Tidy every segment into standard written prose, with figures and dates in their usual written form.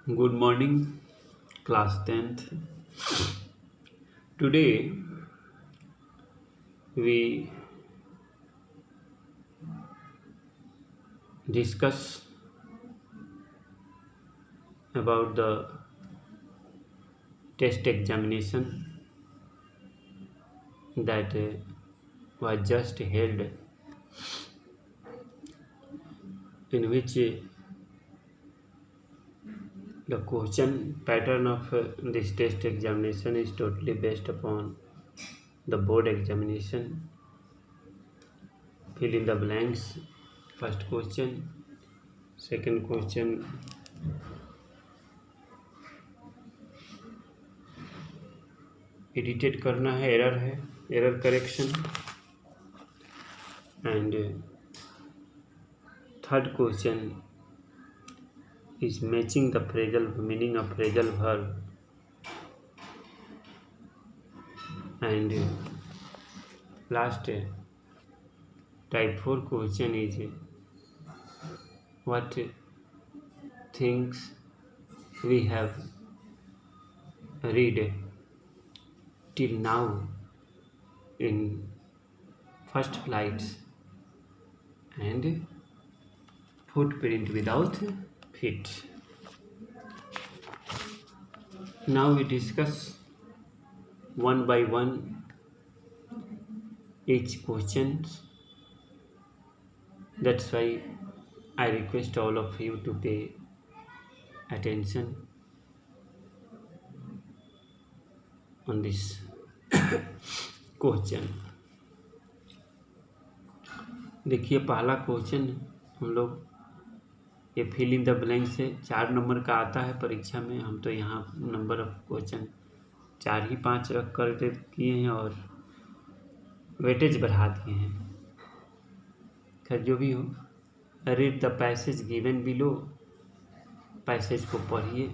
Good morning, class 10th. Today we discuss about the test examination that was just held, in which the question pattern of this test examination is totally based upon the board examination. Fill in the blanks. First question, second question, edited करना है, error correction, and third question is matching the phrasal meaning of phrasal verb, and last type 4 question is what things we have read till now in first flights and footprint without feet. Now we discuss one by one each question. That's why I request all of you to pay attention on this question. देखिए, पहला question हम लोग ये fill in the blank से 4 number का आता है परीक्षा में. हम तो यहाँ नंबर ऑफ क्वेश्चन 4 ही 5 रख कर किए हैं और वेटेज बढ़ा दिए हैं. खैर, जो भी हो, read the passage given below. Passage को पढ़िए,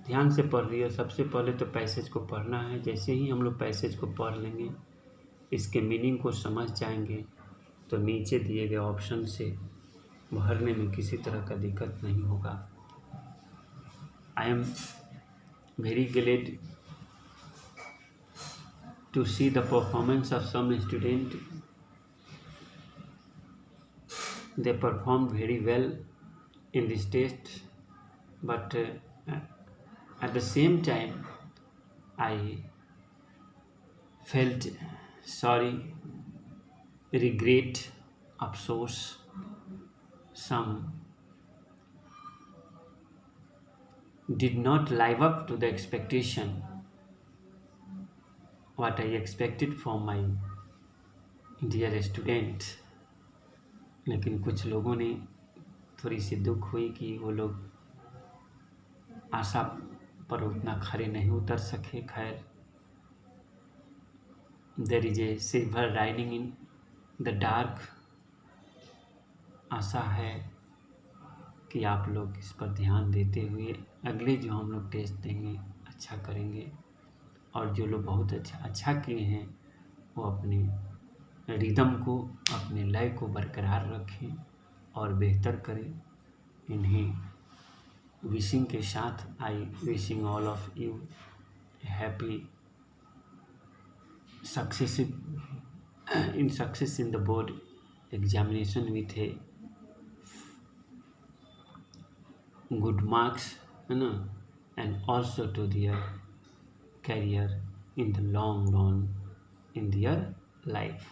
ध्यान से पढ़ रही हो. सबसे पहले तो पैसेज को पढ़ना है. जैसे ही हम लोग पैसेज को पढ़ लेंगे, इसके मीनिंग को समझ जाएंगे, तो नीचे दिए गए ऑप्शन से भरने में किसी तरह का दिक्कत नहीं होगा. I am very glad to see the performance of some student. They performed very well in this test, but at the same time I felt sorry, regret, afsoos. Some did not live up to the expectation what I expected from my dear student. लेकिन कुछ लोगों ने थोड़ी सी दुख हुई कि वो लोग आशा पर उतना खरे नहीं उतर सके. खैर, there is a silver lining in the dark. आशा है कि आप लोग इस पर ध्यान देते हुए अगले जो हम लोग टेस्ट देंगे अच्छा करेंगे, और जो लोग बहुत अच्छा किए हैं वो अपने रिदम को, अपने लय को बरकरार रखें और बेहतर करें. इन्हें विशिंग के साथ I wishing all of you happy success in the board examination with a good marks, and also to their career in the long run in their life.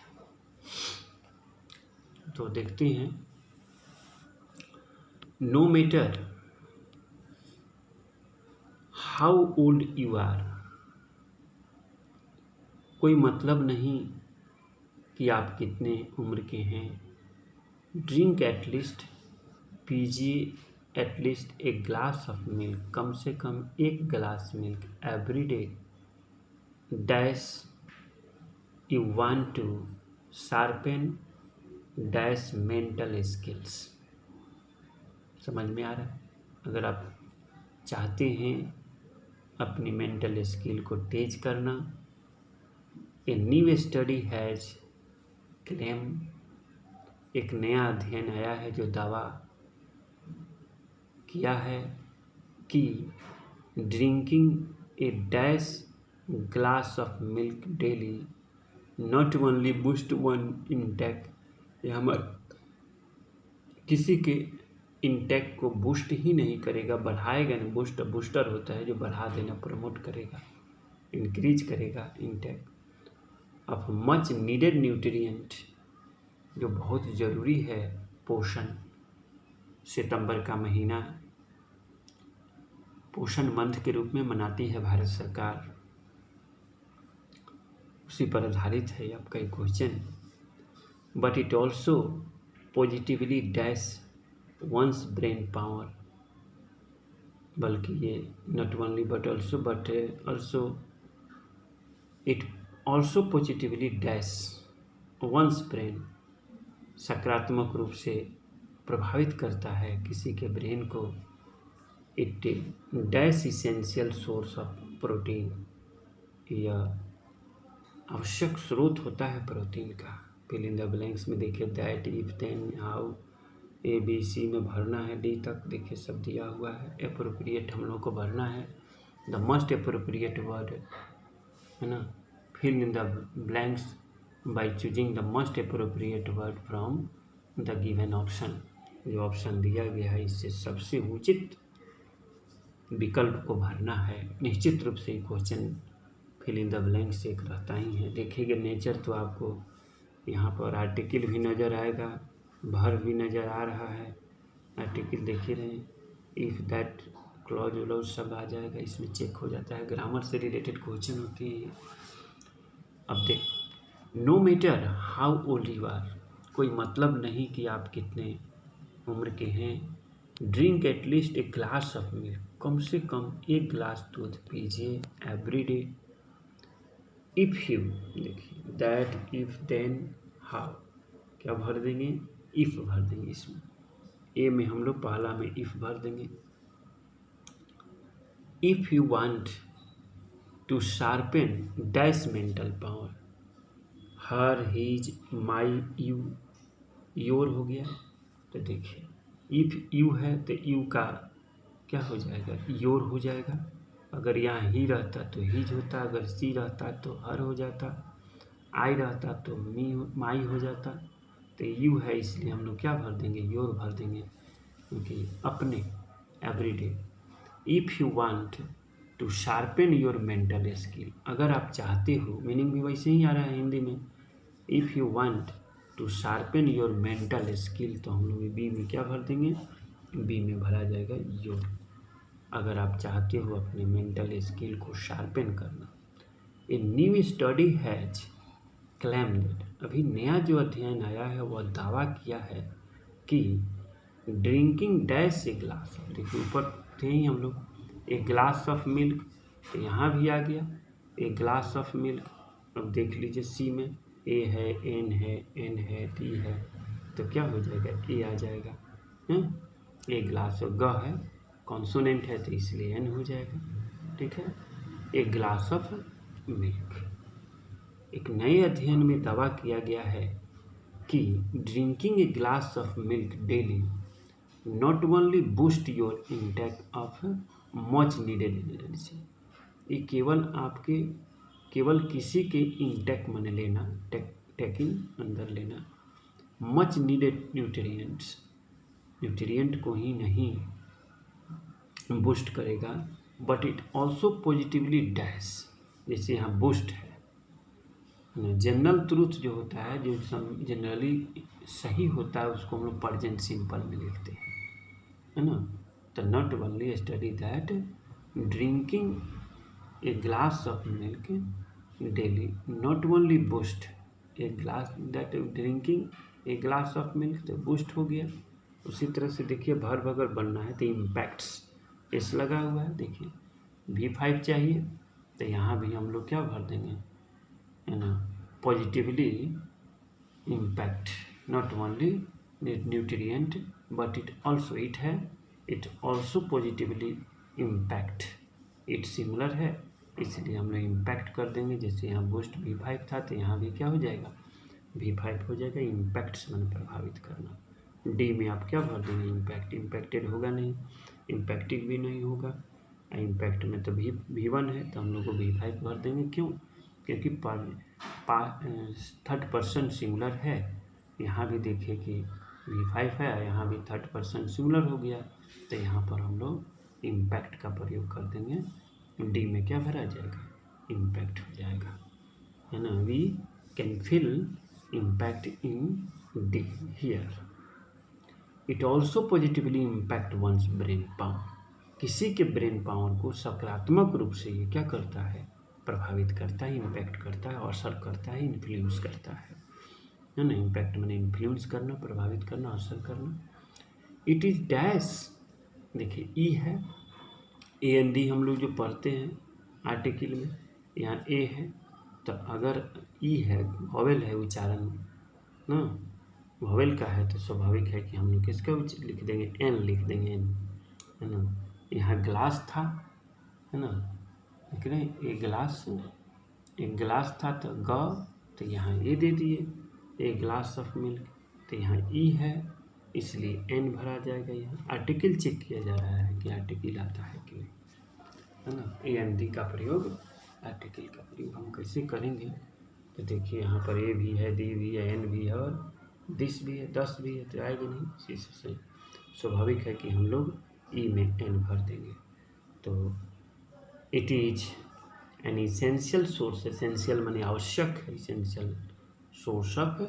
तो देखते हैं. No matter how old you are, कोई मतलब नहीं कि आप कितने उम्र के हैं. ड्रिंक एटलीस्ट, पीजिए at least a glass of milk, कम से कम 1 गिलास milk every day. Dash you want to sharpen dash mental skills. समझ में आ रहा है? अगर आप चाहते हैं अपनी मेंटल स्किल को तेज करना, a new study has claim, एक नया अध्ययन आया है जो दावा किया है कि drinking A dash glass of milk daily not only boost one intake, ये हमारे किसी के इंटेक को बूस्ट ही नहीं करेगा, बढ़ाएगा नहीं। बूस्टर होता है जो बढ़ा देना, प्रमोट करेगा, इंक्रीज करेगा intake of much needed nutrient, जो बहुत ज़रूरी है पोषण। सितंबर का महीना पोषण मंथ के रूप में मनाती है भारत सरकार, उसी पर आधारित है आपका एक question. But it also positively dash one's brain power, बल्कि ये not only but also it also positively dash one's brain, सकारात्मक रूप से प्रभावित करता है किसी के ब्रेन को। It dash essential source of protein, यह आवश्यक स्रोत होता है प्रोटीन का। फिल इन द ब्लैंक्स में देखिए that, if, then, how, A B C में भरना है, डी तक देखिए सब दिया हुआ है। एप्रोप्रिएट हम लोग को भरना है, द मोस्ट एप्रोप्रिएट वर्ड, है ना। Fill in the blanks by choosing the most appropriate word from the given option, जो ऑप्शन दिया गया है इससे सबसे उचित विकल्प को भरना है। निश्चित रूप से question fill in the blank से एक रहता ही है। देखिएगा नेचर तो आपको यहाँ पर आर्टिकल भी नज़र आएगा, भर भी नज़र आ रहा है। आर्टिकल देखिए रहे, इफ़ दैट क्लॉज व्लॉज सब आ जाएगा, इसमें चेक हो जाता है। ग्रामर से रिलेटेड क्वेश्चन होती है। अब देख, no matter how old you are, कोई मतलब नहीं कि आप कितने उम्र के हैं। Drink at least a glass of milk, कम से कम एक गिलास दूध पीजिए एवरी डे। इफ़ यू, देखिए दैट, इफ़, देन, हाउ, क्या भर देंगे, इफ़ भर देंगे। इसमें ए में हम लोग पहला में इफ़ भर देंगे। If you want to sharpen dash mental power, her, his, my, you, your हो गया। तो देखिए इफ़ यू है तो यू का क्या हो जाएगा, योर हो जाएगा। अगर यहाँ ही रहता तो हीज होता, अगर सी रहता तो हर हो जाता, आई रहता तो माई हो जाता। तो यू है इसलिए हम लोग क्या भर देंगे, योर भर देंगे, क्योंकि अपने everyday. If you want to sharpen your mental skill, अगर आप चाहते हो, मीनिंग भी वैसे ही आ रहा है हिंदी में। If you want to sharpen your mental skill, तो हम लोग बी में क्या भर देंगे, बी में भरा जाएगा योर। अगर आप चाहते हो अपने मेंटल स्किल को शार्पेन करना। A new study has claimed, अभी नया जो अध्ययन आया है वह दावा किया है कि ड्रिंकिंग डैश ए ग्लास, देखिए ऊपर थे ही हम लोग, ए ग्लास ऑफ मिल्क, तो यहाँ भी आ गया ए ग्लास ऑफ मिल्क। अब देख लीजिए सी में ए है, एन है, एन है, टी है, तो क्या हो जाएगा, ए आ जाएगा। ए ग्लास ऑफ, ग है, कॉन्सोनेंट है तो इसलिए एन हो जाएगा। ठीक है, ए ग्लास ऑफ मिल्क। एक नए अध्ययन में दावा किया गया है कि drinking A glass of milk daily not only boost your intake of much needed energy, ये केवल किसी के इंटेक मन लेना, टेकिंग अंदर लेना, मच नीडेड न्यूट्रिएंट को ही नहीं बूस्ट करेगा, but it also positively dash, जैसे यहाँ बूस्ट है। जनरल ट्रूथ जो होता है, जो जनरली सही होता है, उसको हम लोग प्रेजेंट सिंपल में लिखते हैं, है ना। तो not only study that drinking A glass of milk daily not only boost a glass, that drinking A glass of milk, तो बूस्ट हो गया। उसी तरह से देखिए भर भगर बनना है तो इम्पैक्ट्स एस लगा हुआ है, देखिए V5 चाहिए तो यहाँ भी हम लोग क्या भर देंगे, है ना, positively impact, not only nutrient but it also, it also positively impact, it similar है इसलिए हम लोग इम्पैक्ट कर देंगे। जैसे यहाँ बूस्ट V5 था तो यहाँ भी क्या हो जाएगा, V5 हो जाएगा। इम्पैक्ट्स मैंने प्रभावित करना, डी में आप क्या भर देंगे, इम्पैक्ट, इम्पैक्टेड होगा नहीं। इम्पैक्टिव भी नहीं होगा। इम्पैक्ट में तो V1 है तो हम लोग को V5 भर देंगे। क्यों? क्योंकि थर्ड पर्सन सिंगुलर है। यहाँ भी देखिए कि V5 है, यहाँ भी थर्ड पर्सन सिंगुलर हो गया, तो यहाँ पर हम लोग इम्पैक्ट का प्रयोग कर देंगे। डी में क्या भरा जाएगा? इम्पैक्ट हो जाएगा, है ना। We can fill impact in the here. It also positively impact one's brain power. किसी के ब्रेन पावर को सकारात्मक रूप से ये क्या करता है? प्रभावित करता है, इम्पैक्ट करता है, असर करता है, इन्फ्लुएंस करता है ना। इम्पैक्ट मैंने इन्फ्लुएंस करना, प्रभावित करना, असर करना। इट इज़ डैश, देखिए ई है, ए एन डी हम लोग जो पढ़ते हैं आर्टिकल में, यहाँ ए है, तो अगर ई है, वॉवेल है उच्चारण ना, वॉवेल का है, तो स्वाभाविक है कि हम लोग किसका लिख देंगे? एन लिख देंगे, एन, है ना। यहाँ ग्लास था, है ना, लिख रहे हैं एक गिलास था, तो तो यहाँ ए दे दिए, एक ग्लास ऑफ मिल्क, तो यहाँ ई है, इसलिए एन भरा जाएगा। यहाँ आर्टिकल चेक किया जा रहा है कि आर्टिकल आता है कि नहीं, है ना। ए एन डी का प्रयोग, आर्टिकल का प्रयोग हम कैसे करेंगे? तो देखिए यहाँ पर ए भी है, डी भी है, एन भी है और दिस भी है, 10 भी है, तो आएगा नहीं। इसी से स्वाभाविक है कि हम लोग ई में एन भर देंगे। तो it is an essential source, essential माने आवश्यक है, इसेंशियल सोर्स ऑफ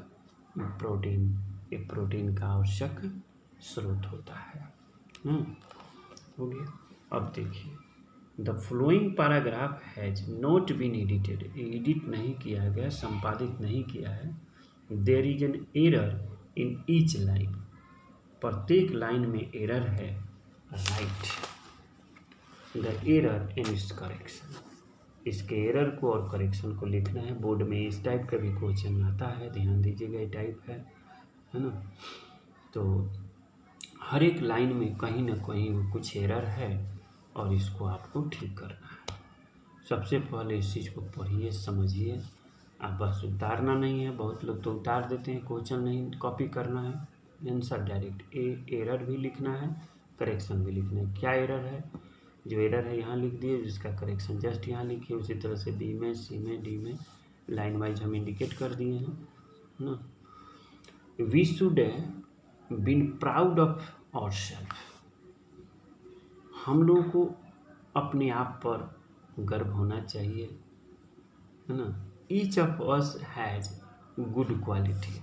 प्रोटीन, ये प्रोटीन का आवश्यक स्रोत होता है। हो गया। अब देखिए, the following paragraph has not been edited, edit नहीं किया गया, संपादित नहीं किया है। There is an error in each line, प्रत्येक लाइन में एरर है। Write the error in its correction, इसके एरर को और करेक्शन को लिखना है। बोर्ड में इस टाइप का भी क्वेश्चन आता है, ध्यान दीजिएगा, ये टाइप है ना। तो हर एक लाइन में कहीं ना कहीं कुछ एरर है और इसको आपको ठीक करना है। सबसे पहले इस चीज़ को पढ़िए, समझिए, आप बस उतारना नहीं है। बहुत लोग तो उतार देते हैं, क्वेश्चन नहीं कॉपी करना है, आंसर डायरेक्ट। एरर भी लिखना है, करेक्शन भी लिखना है। क्या एरर है? जो एरर है यहाँ लिख दिए, जिसका करेक्शन जस्ट यहाँ लिखिए। उसी तरह से बी में, सी में, डी में लाइन वाइज हम इंडिकेट कर दिए हैं ना। We should been proud of our self, हम लोगों को अपने आप पर गर्व होना चाहिए, है ना। Each of us has good quality,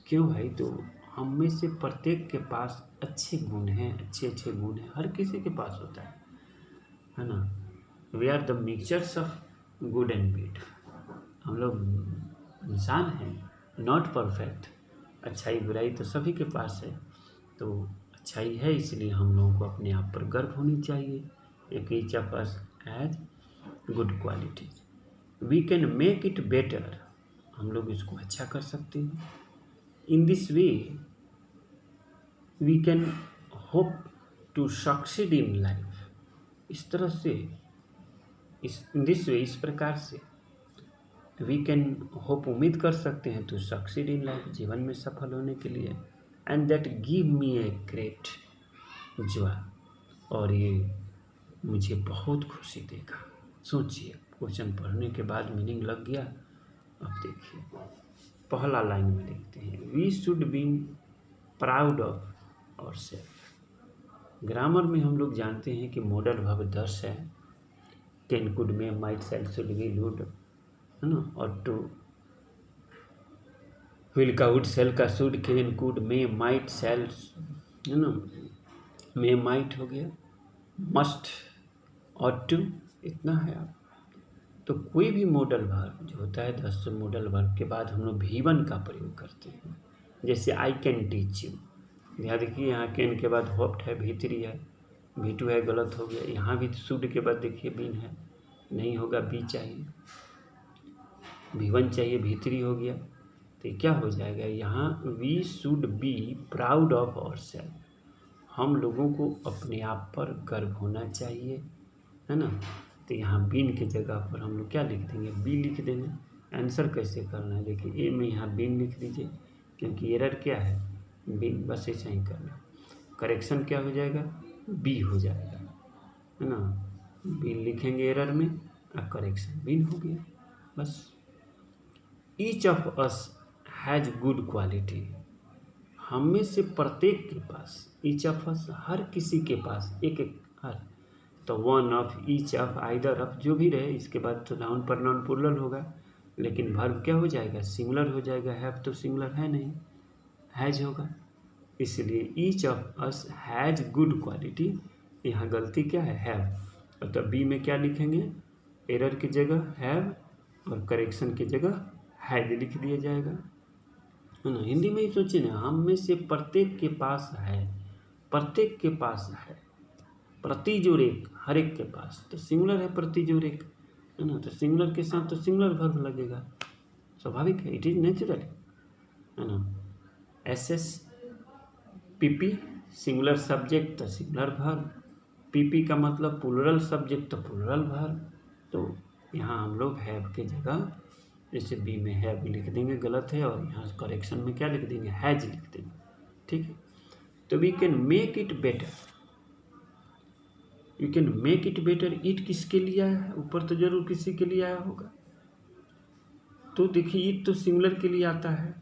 क्यों भाई? तो हम में से प्रत्येक के पास अच्छे गुण हैं, अच्छे अच्छे गुण हैं, हर किसी के पास होता है ना। We are the mixtures of good and bad, हम लोग इंसान हैं, नॉट परफेक्ट। अच्छाई बुराई तो सभी के पास है, तो अच्छाई है, इसलिए हम लोगों को अपने आप पर गर्व होनी चाहिए। एक each of us has good qualities, we can make it better, हम लोग इसको अच्छा कर सकते हैं। In this way we can hope to succeed in life, इस तरह से, इन दिस वे, इस प्रकार से, वी कैन होप, उम्मीद कर सकते हैं, टू सक्सीड इन लाइफ, जीवन में सफल होने के लिए। And that give me a great Joy, और ये मुझे बहुत खुशी देगा। सोचिए, क्वेश्चन पढ़ने के बाद मीनिंग लग गया। अब देखिए, पहला लाइन में लिखते हैं, we should be proud of our self. Grammar में हम लोग जानते हैं कि मॉडल वर्ब 10 है, can, could, may, might, shall, should, will, would, है ना। और टू, विल का वुड, शैल का should, can, could, may, might, shall, है ना, में, माइट हो गया, मस्ट और टू, इतना है। आप तो कोई भी मॉडल वर्ब जो होता है, 10 मॉडल वर्ब के बाद हम लोग V1 का प्रयोग करते हैं। जैसे आई कैन टीच यू, ध्यान देखिए, यहाँ कैन के बाद होप्ड है, भीतरी है, V2 है, गलत हो गया। यहाँ भी शुड के बाद देखिए बीन है, नहीं होगा, बी चाहिए, V1 चाहिए, भीतरी हो गया, तो क्या हो जाएगा यहाँ? We should be proud of our self, हम लोगों को अपने आप पर गर्व होना चाहिए, है ना। तो यहाँ बीन की जगह पर हम लोग क्या लिख देंगे? बी लिख देंगे। आंसर कैसे करना है? देखिए, ए में यहाँ बीन लिख दीजिए, क्योंकि एरर क्या है? बीन, बस ऐसा ही करना। करेक्शन क्या हो जाएगा? बी हो जाएगा, है ना। बी लिखेंगे एरर में, अब करेक्शन बिन हो गया बस। Each of us has good quality, हम में से प्रत्येक के पास, ईच ऑफ अस हर किसी के पास, एक एक हर, तो one of, each of, either of, जो भी रहे, इसके बाद तो नाउन प्रोनाउन प्लूरल होगा, लेकिन वर्ब क्या हो जाएगा, सिंगुलर हो जाएगा। हैव तो सिंगुलर है नहीं, हैज होगा, इसलिए each of us has good quality. यहाँ गलती क्या है, हैव, तो बी में क्या लिखेंगे, एरर की जगह हैव और करेक्शन की जगह हैज लिख दिया जाएगा, है ना। हिंदी में ही सोचिए ना, हम में से प्रत्येक के पास है, प्रत्येक के पास है, प्रति जोड़ एक, हर एक के पास, तो सिंगुलर है प्रति जोड़ एक, है ना, तो सिंगुलर के साथ तो सिंगुलर वर्ब लगेगा, स्वाभाविक है, इट इज नेचुरल, है ना। S S PP singular subject तो सिंगुलर वर्ब, पीपी का मतलब प्लूरल सब्जेक्ट तो प्लूरल वर्ब, तो यहाँ हम लोग हैव के जगह जैसे बी में हैव लिख देंगे, गलत है, और यहाँ करेक्शन में क्या लिख देंगे, हैज लिख देंगे, ठीक है। तो we can make it better, you can make it better, it किसके लिए आया है, ऊपर तो जरूर किसी के लिए आया होगा, तो देखिए इट तो सिंगुलर के लिए आता है,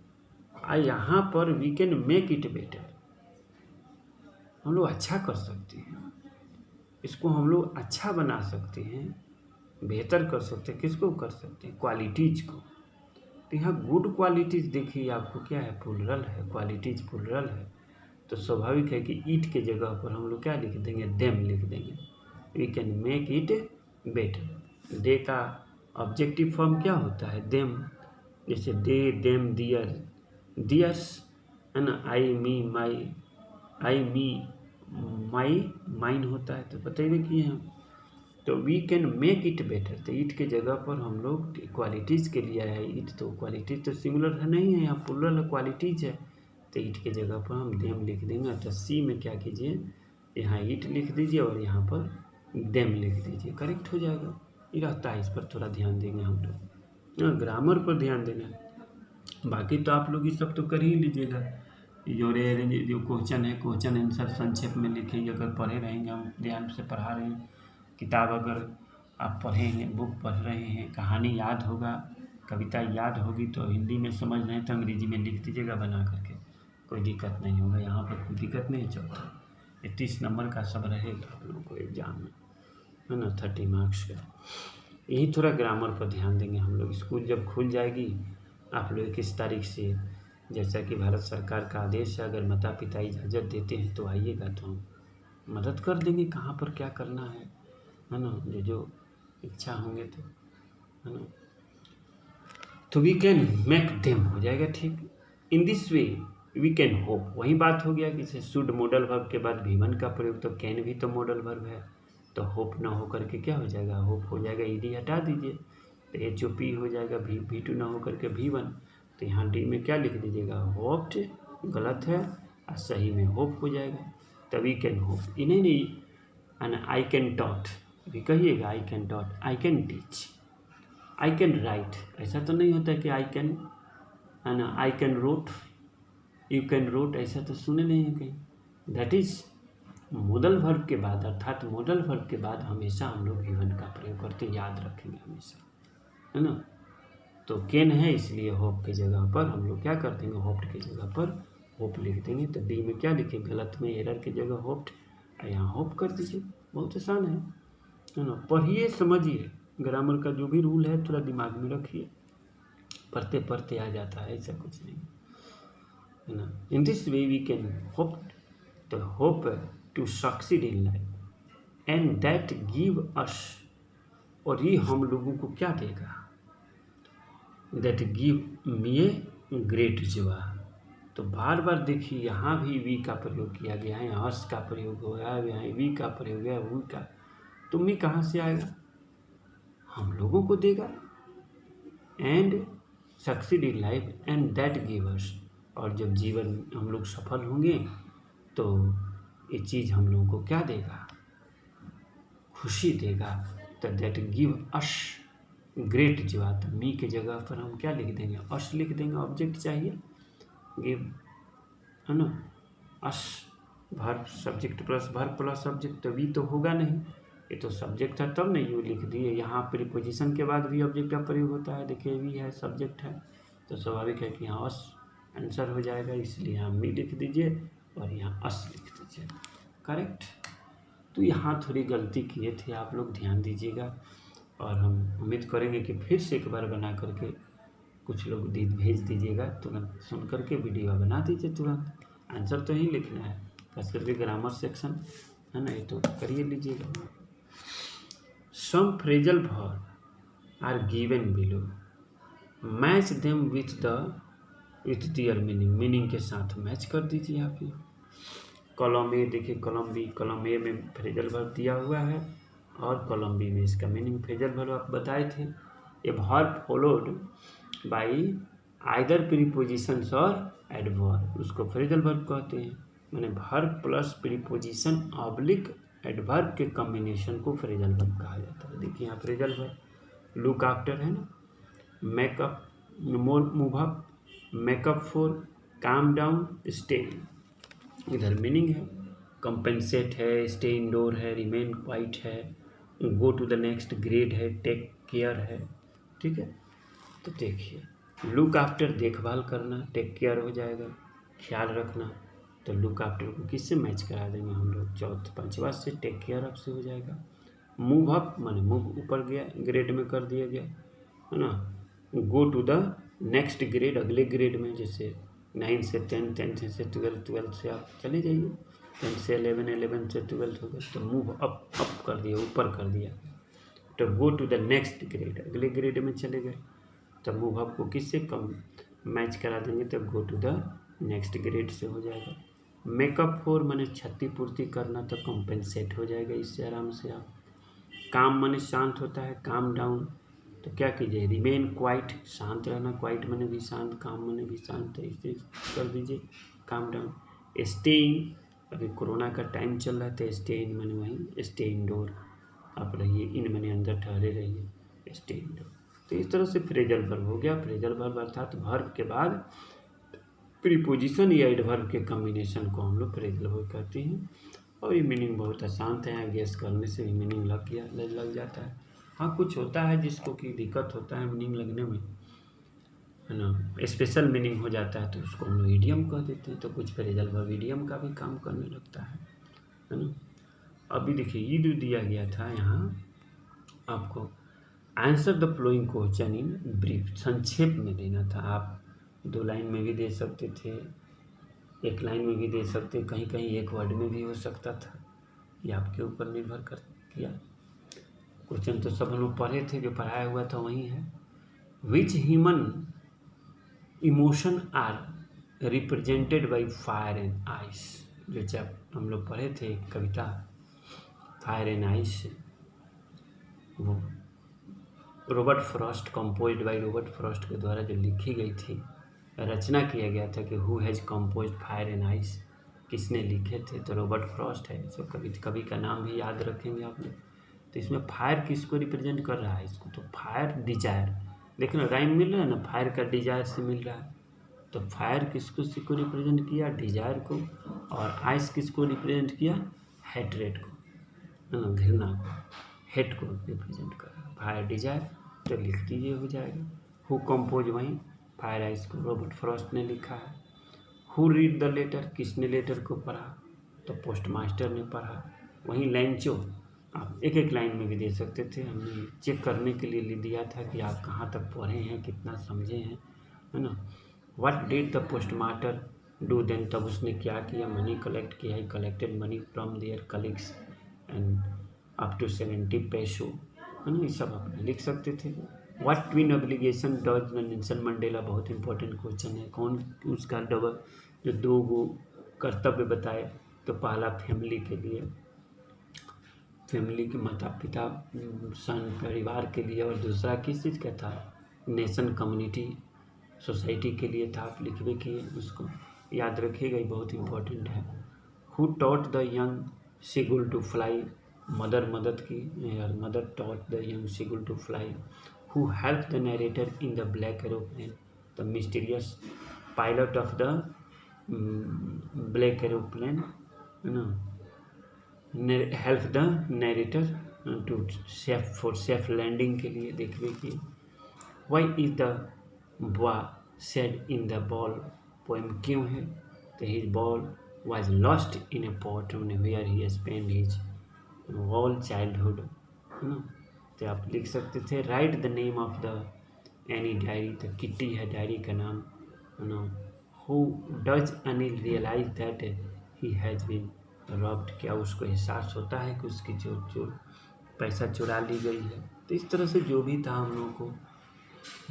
यहाँ पर we can make it better, हम लोग अच्छा कर सकते हैं, इसको हम लोग अच्छा बना सकते हैं, बेहतर कर सकते हैं, किसको कर सकते हैं, क्वालिटीज को। तो यहाँ गुड क्वालिटीज देखिए आपको क्या है, प्लूरल है, क्वालिटीज प्लूरल है, तो स्वाभाविक है कि ईट के जगह पर हम लोग क्या लिख देंगे, देम लिख देंगे, we can make it better. They का ऑब्जेक्टिव फॉर्म क्या होता है, देम, जैसे दे, देम, दियर, दियर्स, है ना, आई मी माई, आई मी माई माइन होता है, तो बताइए कि हम, तो we can make it better, तो ईट के जगह पर हम लोग क्वालिटीज़ के लिए आया है, ईट तो क्वालिटीज तो सिंगुलर है नहीं है, यहाँ प्लूरल है, क्वालिटीज है, तो ईट के जगह पर हम देम लिख देंगे। तो सी में क्या कीजिए, यहाँ ईट लिख दीजिए और यहाँ पर देम लिख दीजिए, करेक्ट हो जाएगा। ये रहता है, इस पर थोड़ा ध्यान देंगे हम लोग, ग्रामर पर ध्यान देना, बाकी तो आप लोग ये सब तो कर ही लीजिएगा। जो क्वेश्चन है, क्वेश्चन आंसर संक्षेप में लिखिए, अगर पढ़े रहेंगे, हम ध्यान से पढ़ा रहे हैं, किताब अगर आप पढ़े हैं, बुक पढ़ रहे हैं, कहानी याद होगा, कविता याद होगी, तो हिंदी में समझ नहीं तो अंग्रेजी में लिख दीजिएगा बना करके, कोई दिक्कत नहीं होगा, यहाँ पर कोई दिक्कत नहीं है। चौथा 30 नंबर का सब रहेगा आप लोगों को एग्जाम में, है ना, 30 मार्क्स का। यही थोड़ा ग्रामर पर ध्यान देंगे हम लोग। स्कूल जब खुल जाएगी, आप लोग 21 तारीख से, जैसा कि भारत सरकार का आदेश है, अगर माता पिता इजाज़त देते हैं तो आइएगा, तो हम मदद कर देंगे कहाँ पर क्या करना है ना, जो इच्छा होंगे तो, है ना। तो वी कैन मेक देम हो जाएगा, ठीक। In this way we can hope, वही बात हो गया कि शुड मॉडल वर्ब के बाद V1 का प्रयोग, तो कैन भी तो मॉडल वर्ब है, तो होप ना हो करके क्या हो जाएगा, होप हो जाएगा, ईडी हटा दीजिए, तो HOP हो जाएगा, V2 ना हो करके V1, तो यहाँ डी में क्या लिख दीजिएगा, होप्ड, गलत है, और सही में होप हो जाएगा। तो वी कैन होप, इन्हें नहीं, आई कैन टॉट भी कहिएगा, I can taught, I can teach, I can write, ऐसा तो नहीं होता है कि आई कैन, है ना, I can wrote, you can wrote, ऐसा तो सुने नहीं है कहीं। दैट इज मॉडल वर्ब के बाद, अर्थात मॉडल वर्ब के बाद हमेशा हम लोग V1 का प्रयोग करते, याद रखेंगे हमेशा, है ना। तो कैन है, इसलिए होप की जगह पर हम लोग क्या कर देंगे, होप्ड की जगह पर होप लिख देंगे। तो डी में क्या लिखे, गलत में एरर की जगह होप्ड, यहाँ होप कर दीजिए, बहुत आसान है ना। पढ़िए, समझिए, ग्रामर का जो भी रूल है थोड़ा दिमाग में रखिए, पढ़ते पढ़ते आ जाता है, ऐसा कुछ नहीं, है ना। In this way we can hope, तो hope to succeed in life and that give us, और ये हम लोगों को क्या देगा, that give me a great joy. तो बार बार देखिए, यहाँ भी वी का प्रयोग किया गया है, हर्ष का प्रयोग हो गया है, यहाँ वी का प्रयोग है, वो का, तो मी कहाँ से आएगा, हम लोगों को देगा, and succeed in life and that give us, और जब जीवन हम लोग सफल होंगे तो ये चीज़ हम लोगों को क्या देगा, खुशी देगा। तो that give us great joy, तो मी के जगह पर हम क्या लिख देंगे, अस लिख देंगे, ऑब्जेक्ट चाहिए, गिव, है ना, us, verb subject plus verb plus subject, तो वी तो होगा नहीं, ये तो सब्जेक्ट है तब नहीं यू लिख दिए। यहाँ प्रीपोजिशन के बाद भी ऑब्जेक्ट का प्रयोग होता है, देखिए वी है सब्जेक्ट है, तो स्वाभाविक है कि यहाँ अस आंसर हो जाएगा, इसलिए यहाँ मी लिख दीजिए और यहाँ अस लिख दीजिए, करेक्ट। तो यहाँ थोड़ी गलती किए थे आप लोग, ध्यान दीजिएगा, और हम उम्मीद करेंगे कि फिर से एक बार बना करके कुछ लोग भेज दीजिएगा, तुरंत सुन करके वीडियो बना दीजिए, तुरंत आंसर तो ही लिखना है, खास करके ग्रामर सेक्शन है ना, ये तो करिए लीजिएगा। Some phrasal verb are given below, match them with their meaning के साथ मैच कर दीजिए आप। ये कॉलम ए देखिए, कॉलम ए में फ्रेजल वर्ब दिया हुआ है और कॉलम बी में इसका मीनिंग फ्रेजल वर्ब आप बताए थे। A verb followed by either prepositions और एडवर्ब, उसको फ्रेजल वर्ब कहते हैं, माने verb plus preposition oblique adverb के कॉम्बिनेशन को फ्रेजल वर्ब कहा जाता है। देखिए यहाँ फ्रेजल वर्ब लुक आफ्टर है ना, make up, move up, make up for, calm down, stay, इधर मीनिंग है, कंपेंसेट है, स्टे इंडोर है, रिमेन क्वाइट है, go to the next grade है, टेक केयर है, ठीक है। तो देखिए लुक आफ्टर देखभाल करना, टेक केयर हो जाएगा, ख्याल रखना, तो लुक आफ्टर को किससे मैच करा देंगे हम लोग, पांचवा से, टेक केयर अप से हो जाएगा। मूव अप माने मूव ऊपर गया, ग्रेड में कर दिया गया है ना। Go to the next grade, अगले ग्रेड में, जैसे 9 से 10, 10 से 12, 12 से आप चले जाइए, 10 से 11, 11 से 12 हो गए, तो मूव अप कर दिया, ऊपर कर दिया। तो go to the next grade, अगले ग्रेड में चले गए, तो मूव अप को किससे कम मैच करा देंगे, तो go to the next grade से हो जाएगा। मेकअप फॉर माने क्षतिपूर्ति करना, तो कंपेंसेट हो जाएगा इससे आराम से आप। काम माने शांत होता है, काम डाउन, तो क्या कीजिए, रिमेन क्वाइट, शांत रहना, क्वाइट माने भी शांत, काम माने भी शांत, तो इसे कर दीजिए काम डाउन। स्टे इन, अभी कोरोना का टाइम चल रहा है, तो स्टे इन माने वहीं स्टे इंडोर आप रहिए, इन माने अंदर ठहरे रहिए, स्टे इंडोर। तो इस तरह से फ्रेजल वर्ब हो गया। फ्रेजल वर्ब अर्थात वर्ब के बाद प्रीपोजिशन या एडवर्ब के कॉम्बिनेशन को हम लोग फ्रेजल वर्ब कहते हैं, और ये मीनिंग बहुत आसान है, गेस करने से भी मीनिंग लग जाता है। हाँ कुछ होता है जिसको कि दिक्कत होता है मीनिंग लगने में, है ना, स्पेशल मीनिंग हो जाता है, तो उसको हम लोग इडियम कह देते हैं, तो कुछ फ्रेजल वर्ब इडियम का भी काम करने लगता है ना। अभी देखिए ये जो दिया गया था यहाँ आपको, answer the flowing question in brief, संक्षेप में देना था। आप 2 लाइन में भी दे सकते थे, 1 लाइन में भी दे सकते, कहीं कहीं 1 वर्ड में भी हो सकता था, ये आपके ऊपर निर्भर कर किया। क्वेश्चन तो सब हम लोग पढ़े थे, जो पढ़ाया हुआ था वही है। Which human emotion are represented by fire and ice, जो जब हम लोग पढ़े थे कविता फायर एंड आइस, वो Robert Frost, composed by Robert Frost के द्वारा जो लिखी गई थी, रचना किया गया था कि who has composed fire and ice, किसने लिखे थे, तो रॉबर्ट फ्रॉस्ट है। तो कवि का नाम भी याद रखेंगे आप लोग। तो इसमें फायर किसको रिप्रेजेंट कर रहा है, इसको तो फायर डिजायर, लेकिन राइम मिल रहा है ना, फायर का डिजायर से मिल रहा है, तो फायर किसको रिप्रेजेंट किया, डिजायर को, और आइस किसको रिप्रेजेंट किया, हेट्रेड को, है ना, घृणा को, हेट को रिप्रेजेंट कर रहा है, फायर डिजायर, तो लिख दीजिए हो जाएगा। हु कंपोज वहीं फायर आइस को रॉबर्ट फ्रॉस्ट ने लिखा है। हु रीड द लेटर, किसने लेटर को पढ़ा, तो पोस्ट मास्टर ने पढ़ा। वहीं लैंचो, आप 1 लाइन में भी दे सकते थे, हमने चेक करने के लिए दिया था कि आप कहाँ तक पढ़े हैं, कितना समझे हैं, है ना। What did the post master do then, तब उसने क्या किया, मनी कलेक्ट किया, he collected money from their colleagues and up to 70 पैसो, है ना, ये सब आप लिख सकते थे। What twin obligation does Nelson Mandela, बहुत इंपॉर्टेंट क्वेश्चन है, कौन उसका डबल जो 2 गो कर्तव्य बताए, तो पहला फैमिली के लिए, फैमिली के माता पिता सन परिवार के लिए, और दूसरा किस चीज़ का था, नेशन कम्युनिटी सोसाइटी के लिए था, आप लिखवे किए, उसको याद रखिएगा, ये बहुत इंपॉर्टेंट है। Who taught the young seagull to fly, मदद की, mother taught the young seagull to fly. Who help the narrator in the black aeroplane, the mysterious pilot of the black aeroplane है ना, help the narrator to safe landing के लिए देखने की। Why is the boy said in the ball poem, क्यों है, तो his ball was lost in a pot where he spend his all childhood, है ना। तो आप लिख सकते थे write the name of the Anne diary, तो किट्टी है डायरी का नाम, है ना। Who does Anil realize that he has been robbed, क्या उसको एहसास होता है कि उसकी जो पैसा चुरा ली गई है। तो इस तरह से जो भी था हम लोगों को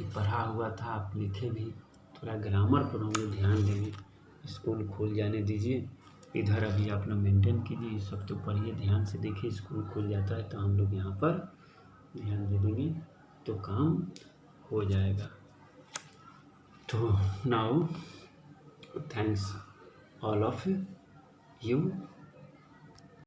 ये पढ़ा हुआ था, आप लिखे भी, थोड़ा ग्रामर पर हम लोग ध्यान देंगे। स्कूल खुल जाने दीजिए, इधर अभी आप लोग मेंटेन कीजिए, ये सब तो पढ़िए ध्यान से, देखिए स्कूल खुल जाता है तो हम लोग यहाँ पर ध्यान दे देंगे तो काम हो जाएगा। तो now thanks all of you